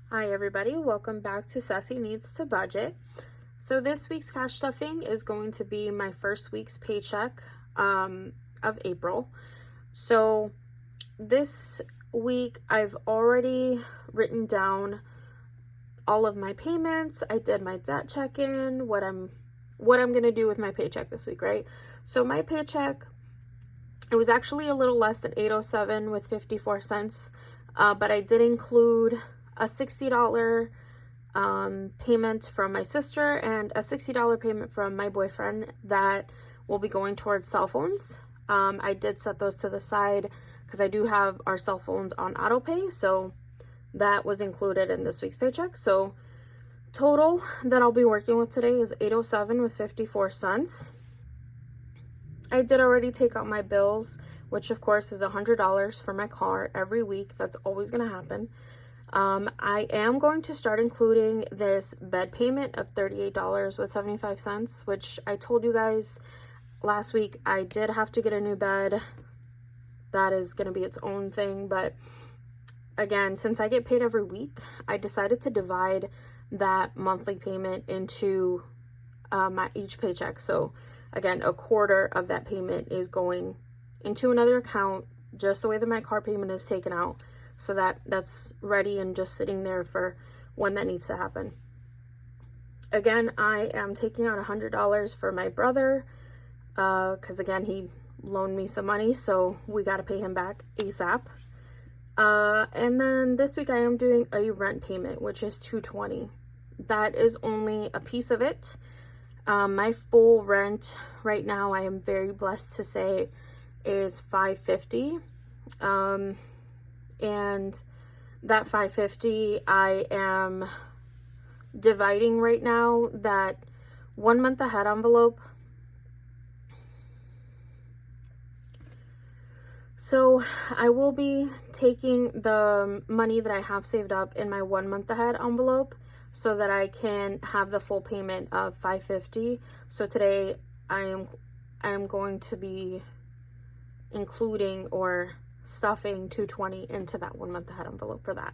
Hi everybody, welcome back to Sassy Needs to Budget. So this week's cash stuffing is going to be my first week's paycheck of April. So this week I've already written down all of my payments. I did my debt check-in, what I'm going to do with my paycheck this week, right? So my paycheck, it was actually a little less than $807 with 54 cents, but I did include a $60 payment from my sister and a $60 payment from my boyfriend that will be going towards cell phones. I did set those to the side because I do have our cell phones on auto pay, so that was included in this week's paycheck. So total that I'll be working with today is $807 with 54 cents. I did already take out my bills, which of course is $100 for my car every week. That's always going to happen. I am going to start including this bed payment of $38 with 75 cents, which I told you guys last week I did have to get a new bed. That is going to be its own thing, but again, since I get paid every week, I decided to divide that monthly payment into my each paycheck. So again, a quarter of that payment is going into another account, just the way that my car payment is taken out. So that's ready and just sitting there for when that needs to happen. Again, I am taking out $100 for my brother because again, he loaned me some money, so we got to pay him back ASAP. And then this week I am doing a rent payment, which is $220. That is only a piece of it. My full rent right now, I am very blessed to say, is $550. And that $550 I am dividing right now that 1 month ahead envelope. So I will be taking the money that I have saved up in my 1 month ahead envelope so that I can have the full payment of $550. So today I am going to be including or stuffing $220 into that 1 month ahead envelope for that.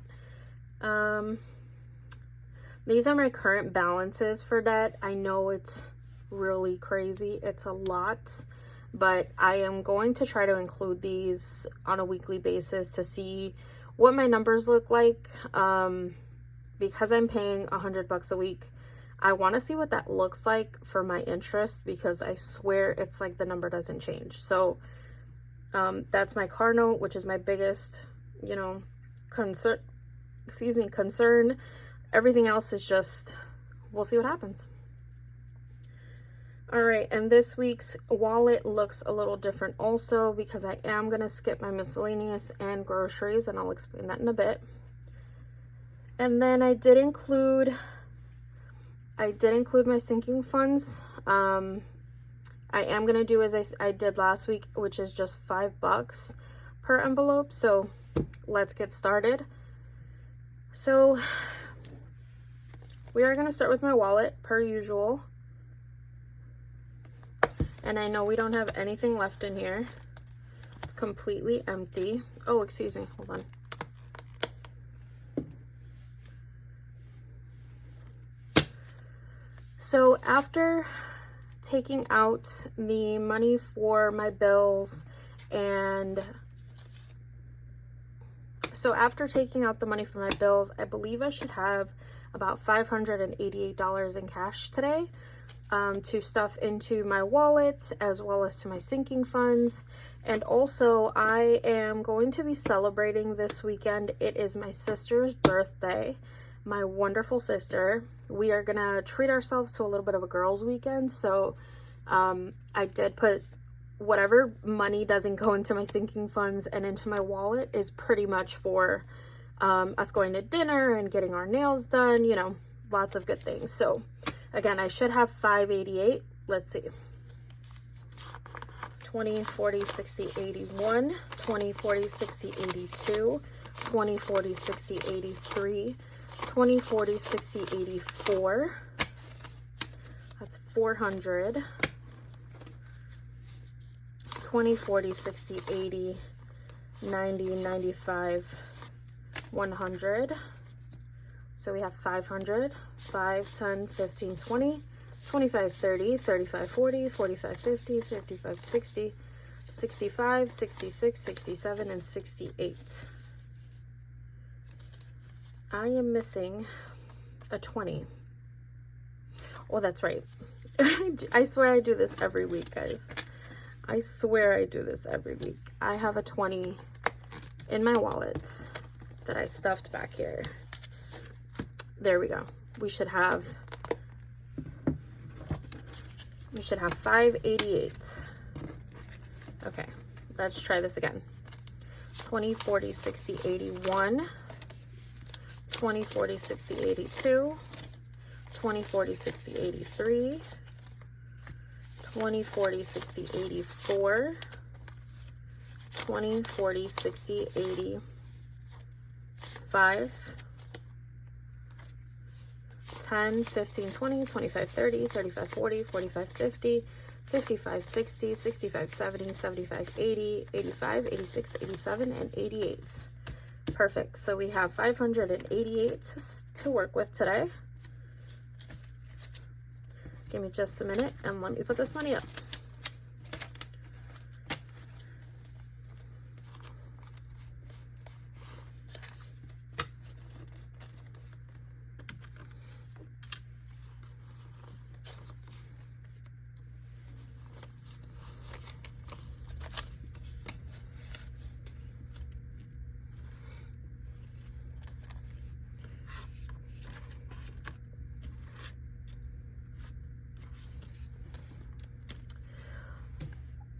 These are my current balances for debt. I know it's really crazy. It's a lot, but I am going to try to include these on a weekly basis to see what my numbers look like. Because I'm paying $100 a week, I want to see what that looks like for my interest, because I swear it's like the number doesn't change. So that's my car note, which is my biggest, concern. Everything else is just, we'll see what happens. All right, and this week's wallet looks a little different also because I am going to skip my miscellaneous and groceries, and I'll explain that in a bit. And then I did include my sinking funds. I am going to do as I did last week, which is just $5 per envelope. So let's get started. So we are going to start with my wallet per usual. And I know we don't have anything left in here. It's completely empty. Oh, excuse me. Hold on. So after taking out the money for my bills I believe I should have about $588 in cash today to stuff into my wallet as well as to my sinking funds. And also I am going to be celebrating this weekend. It is my sister's birthday, my wonderful sister. We are gonna treat ourselves to a little bit of a girls' weekend. So I did put whatever money doesn't go into my sinking funds and into my wallet is pretty much for us going to dinner and getting our nails done, lots of good things. So again, I should have 588. Let's see. 20, 40, 60, 81, 20, 40, 60, 82, 20, 40, 60, 83, 20, 40, 60, 84. That's 400. 20, 40, 60, 80, 90, 95, 100, So we have 500, 5, 10, 15, 20, 25, 30, 35, 40, 45, 50, 55, 60, 65, 66, 67, and 68. I am missing a 20. Oh, that's right. I swear I do this every week, guys. I swear I do this every week. I have a 20 in my wallet that I stuffed back here. There we go. We should have 588. Okay, let's try this again. 20, 40, 60, 81. 20, 40, 60, 82. 20, 40, 60, 83. 20, 40, 60, 84. 20, 40, 60, 85. 10, 15, 20, 25, 30, 35, 40, 45, 50, 55, 60, 65, 70, 75, 80, 85, 86, 87, and 88. Perfect. So we have 588 to work with today. Give me just a minute and let me put this money up.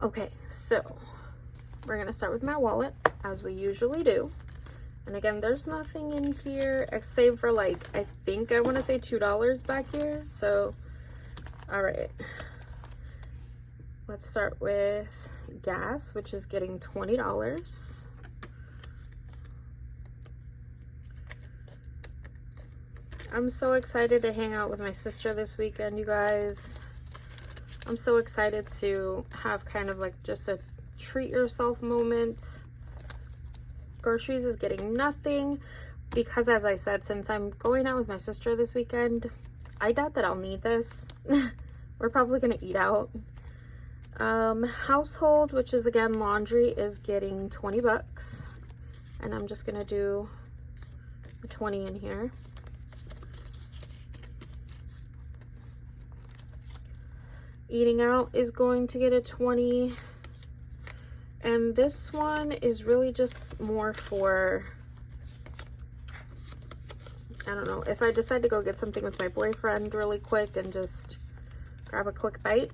Okay, so we're gonna start with my wallet as we usually do. And again, there's nothing in here except for, like, I think I want to say $2 back here. So, all right, let's start with gas, which is getting $20. I'm so excited to hang out with my sister this weekend, you guys. I'm so excited to have kind of like just a treat yourself moment. Groceries is getting nothing because, as I said, since I'm going out with my sister this weekend, I doubt that I'll need this. We're probably gonna eat out. Household, which is again laundry, is getting $20, and I'm just gonna do a 20 in here. Eating out is going to get a 20, and this one is really just more for, I don't know, if I decide to go get something with my boyfriend really quick and just grab a quick bite.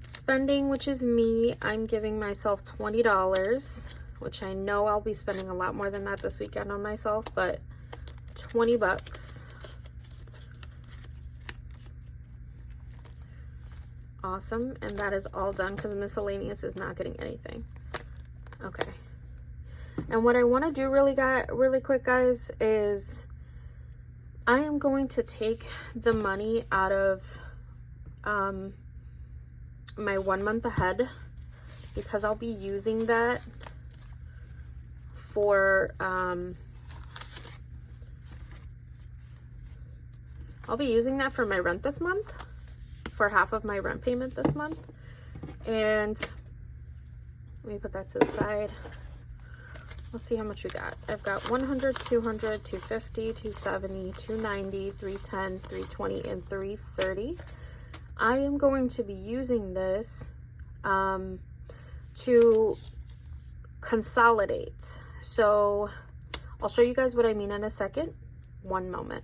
Spending, which is me, I'm giving myself $20, which I know I'll be spending a lot more than that this weekend on myself, but $20. Awesome. And that is all done because miscellaneous is not getting anything. Okay. And what I want to do really quick, guys, is I am going to take the money out of my 1 month ahead, because I'll be using that for my rent this month, for half of my rent payment this month. And let me put that to the side. Let's see how much we got. I've got 100, 200, 250, 270, 290, 310, 320, and 330. I am going to be using this to consolidate. So I'll show you guys what I mean in a second. One moment.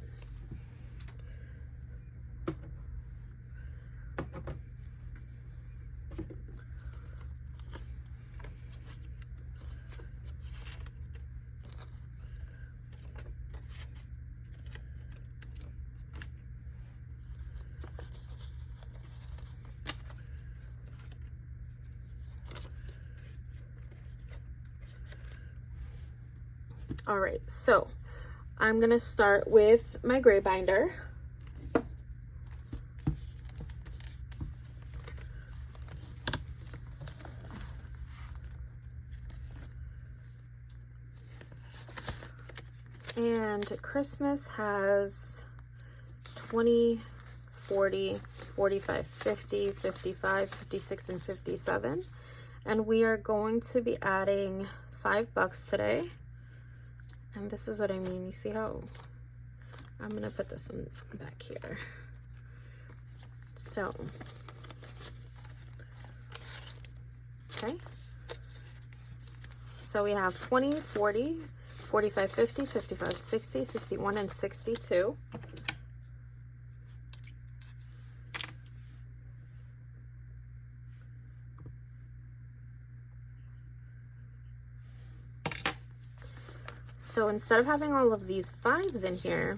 All right, so I'm gonna start with my gray binder. And Christmas has 20, 40, 45, 50, 55, 56, and 57. And we are going to be adding $5 today. And this is what I mean. You see how I'm going to put this one back here. So, okay. So we have 20, 40, 45, 50, 55, 60, 61, and 62. So instead of having all of these 5s in here,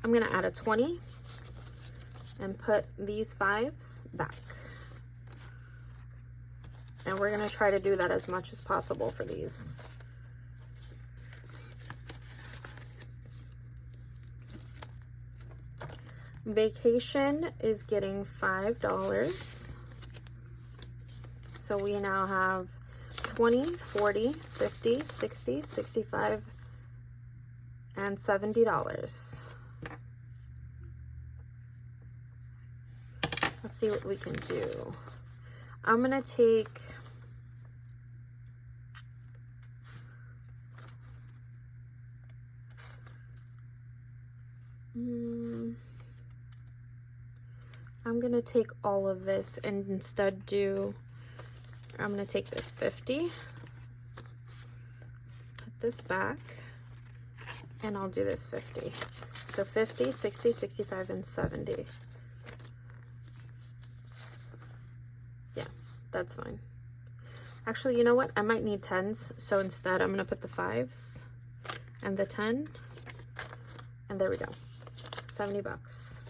I'm going to add a 20 and put these 5s back. And we're going to try to do that as much as possible for these. Vacation is getting $5. So we now have 20, 40, 50, 60, 65, and $70. Let's see what we can do. I'm gonna take I'm gonna take all of this and instead I'm gonna take this 50, put this back, and I'll do this 50. So 50, 60, 65, and 70. Yeah, that's fine. Actually, you know what? I might need 10s, so instead I'm gonna put the 5s and the 10, and there we go. $70.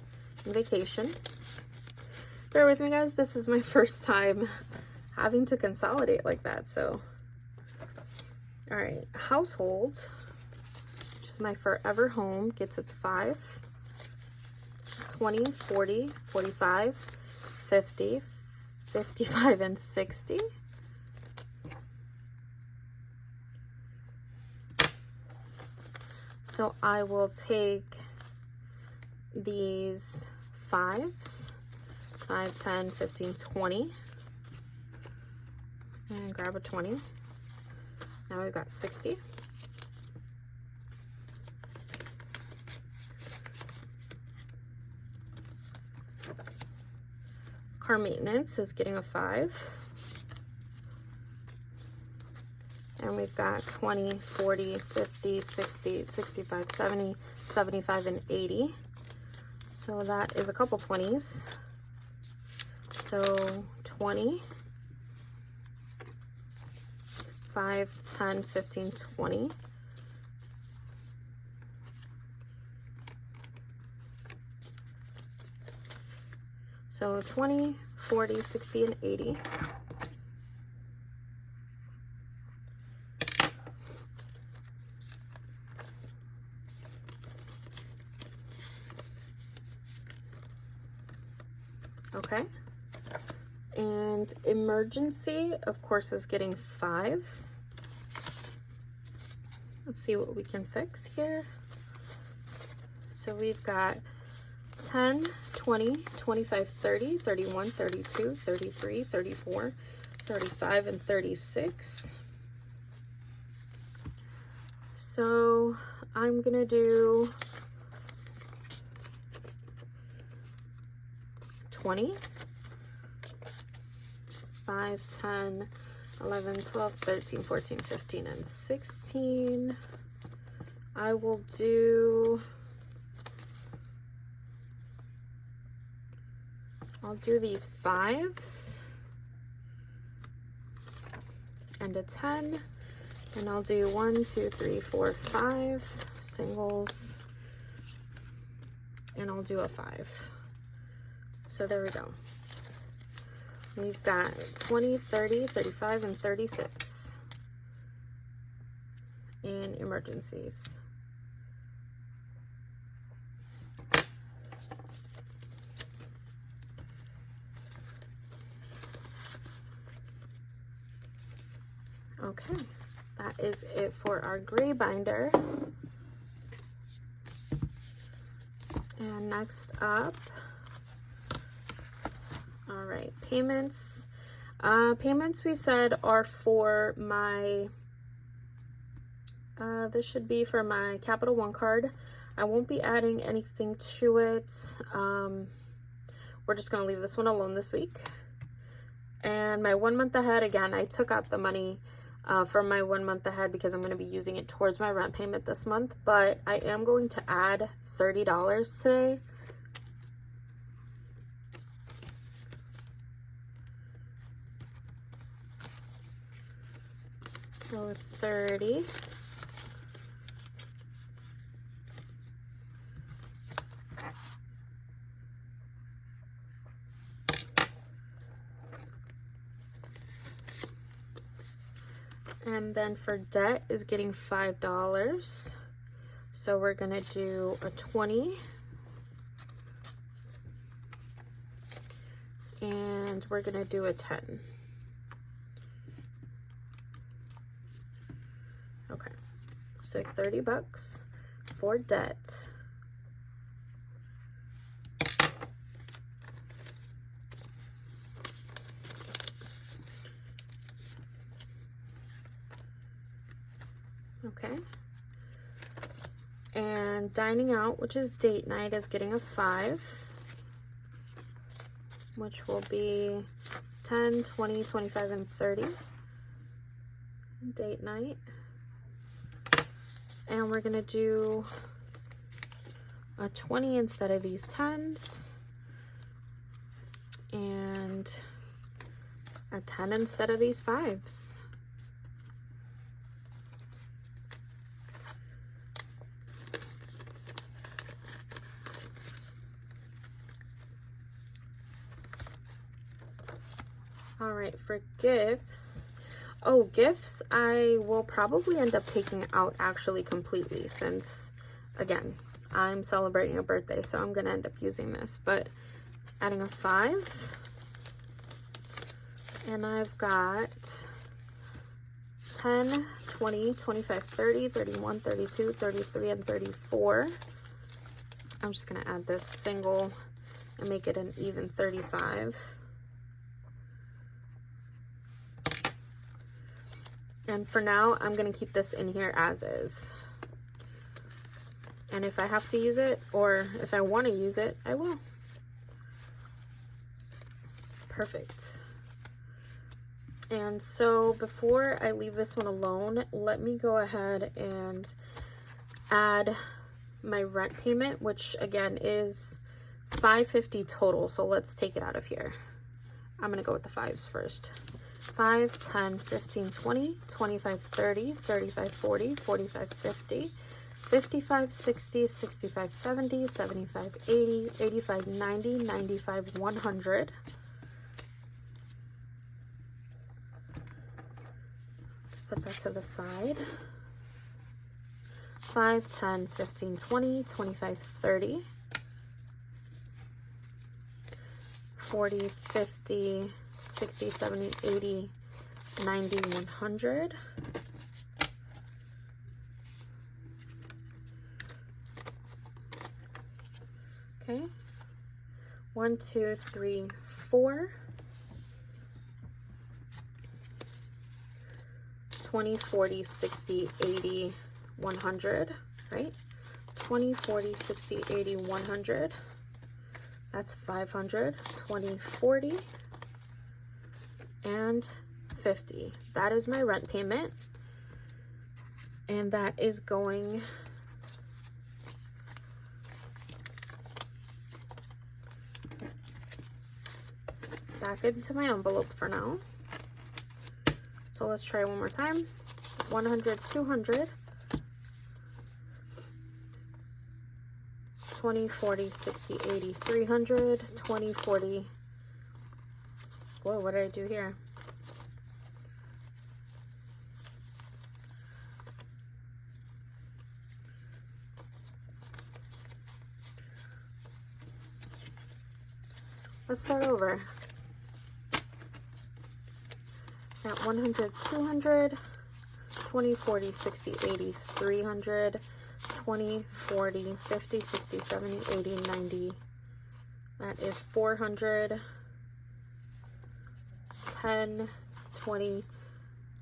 Vacation. Bear with me, guys. This is my first time having to consolidate like that, so. All right, household, which is my forever home, gets its 5, 20, 40, 45, 50, 55, and 60. So I will take these 5s, 5, 10, 15, 20, and grab a 20. Now we've got 60. Car maintenance is getting a 5. And we've got 20, 40, 50, 60, 65, 70, 75, and 80. So that is a couple 20s. So 20, 5, 10, 15, 20. So 20, 40, 60, and 80. Okay. And emergency, of course, is getting 5. Let's see what we can fix here. So we've got 10, 20, 25, 30, 31, 32, 33, 34, 35, and 36. So I'm gonna do 20, 5, 10, 11, 12, 13, 14, 15, and 16. I will do, I'll do these 5s and a 10, and I'll do 1, 2, 3, 4, 5 singles, and I'll do a 5. So there we go. We've got 20, 30, 35, and 36 in emergencies. Okay, that is it for our gray binder. And next up, all right, payments. Payments we said are for my, this should be for my Capital One card. I won't be adding anything to it. We're just going to leave this one alone this week. And my 1 month ahead, again, I took out the money from my 1 month ahead because I'm going to be using it towards my rent payment this month. But I am going to add $30 today. So 30. And then for debt is getting $5. So we're gonna do a 20. And we're gonna do a 10. Okay, so $30 for debt. Okay. And dining out, which is date night, is getting a 5, which will be 10, 20, 25, and 30. Date night. And we're going to do a 20 instead of these 10s. And a 10 instead of these 5s. All right, for gifts. Oh, gifts I will probably end up taking out actually completely since, again, I'm celebrating a birthday, so I'm going to end up using this. But adding a 5. And I've got 10, 20, 25, 30, 31, 32, 33, and 34. I'm just going to add this single and make it an even 35. And for now, I'm going to keep this in here as is. And if I have to use it, or if I want to use it, I will. Perfect. And so before I leave this one alone, let me go ahead and add my rent payment, which again is $550 total. So let's take it out of here. I'm going to go with the 5s first. 5, 10, 15, 20, 25, 30, 35, 40, 45, 50, 55, 60, 65, 70, 75, 80, 85, 90, 95, 100. Let's put that to the side. 5, 10, 15, 20, 25, 30, 40, 50, 60, 70, 80, 90, 100. Okay. 1, 2, 3, 4. 20, 40, 60, 80, 100, right? 20, 40, 60, 80, 100. That's 500. 20, 40. And 50. That is my rent payment. And that is going back into my envelope for now. So let's try one more time. 100, 200. 20, 40, 60, 80, 300. 20, 40. Whoa, what did I do here? Let's start over. At 100, 200, 20, 40, 60, 80, 300, 20, 40, 50, 60, 70, 80, 90. That is 400, 10, 20,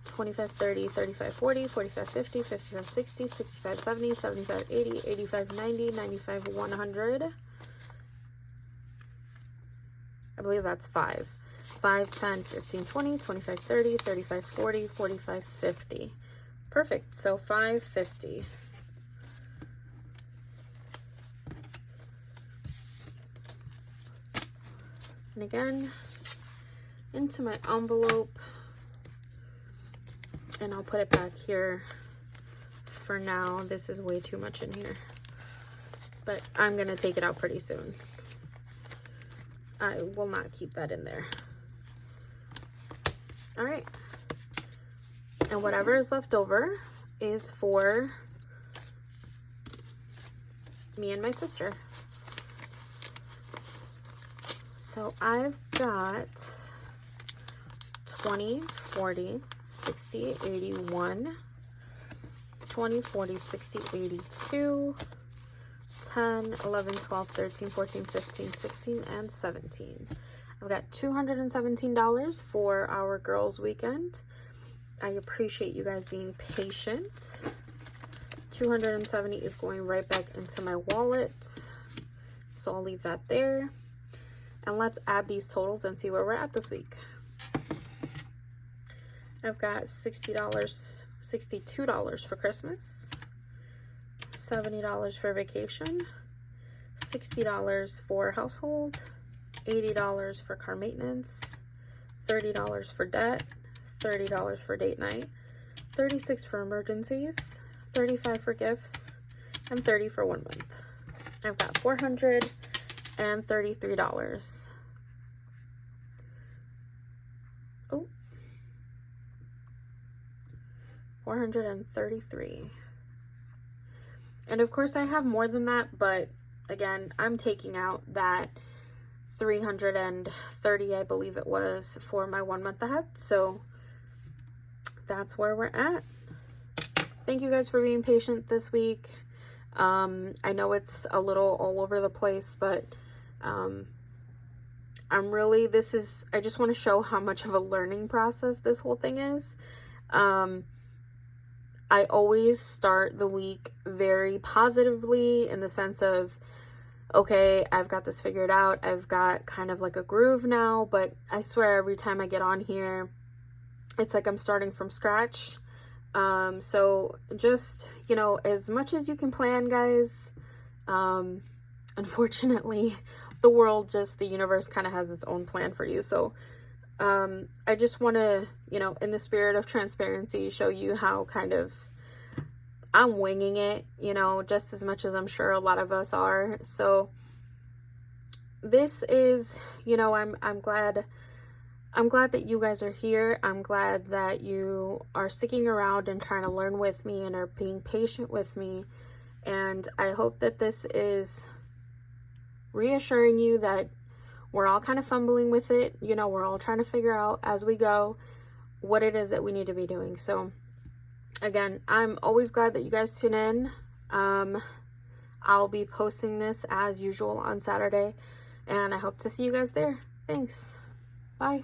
25, 30, 35, 40, 45, 50, 55, 60, 65, 70, 75, 80, 85, 90, 95, 100. I believe that's 5. 5, 10, 15, 20, 25, 30, 35, 40, 45, 50. Perfect. So 550. And again, into my envelope. And I'll put it back here for now. This is way too much in here. But I'm going to take it out pretty soon. I will not keep that in there. All right. And whatever is left over is for me and my sister. So I've got 20, 40, 60, 81, 20, 40, 60, 82, 10, 11, 12, 13, 14, 15, 16, and 17. I've got $217 for our girls' weekend. I appreciate you guys being patient. 270 is going right back into my wallet. So I'll leave that there. And let's add these totals and see where we're at this week. I've got $60, $62 for Christmas, $70 for vacation, $60 for household, $80 for car maintenance, $30 for debt, $30 for date night, $36 for emergencies, $35 for gifts, and $30 for 1 month. I've got $433. Oh, 433. And of course I have more than that, but again, I'm taking out that 330, I believe it was, for my 1 month ahead. So that's where we're at. Thank you guys for being patient this week. I know it's a little all over the place, but I just want to show how much of a learning process this whole thing is. I always start the week very positively in the sense of, okay, I've got this figured out. I've got kind of like a groove now, but I swear every time I get on here, it's like I'm starting from scratch. So just, as much as you can plan, guys, unfortunately, the universe kind of has its own plan for you. So, I just want to, in the spirit of transparency, show you how kind of I'm winging it, just as much as I'm sure a lot of us are. So this is, I'm glad that you guys are here. I'm glad that you are sticking around and trying to learn with me and are being patient with me. And I hope that this is reassuring you that we're all kind of fumbling with it. We're all trying to figure out as we go what it is that we need to be doing. So again, I'm always glad that you guys tune in. I'll be posting this as usual on Saturday, and I hope to see you guys there. Thanks. Bye.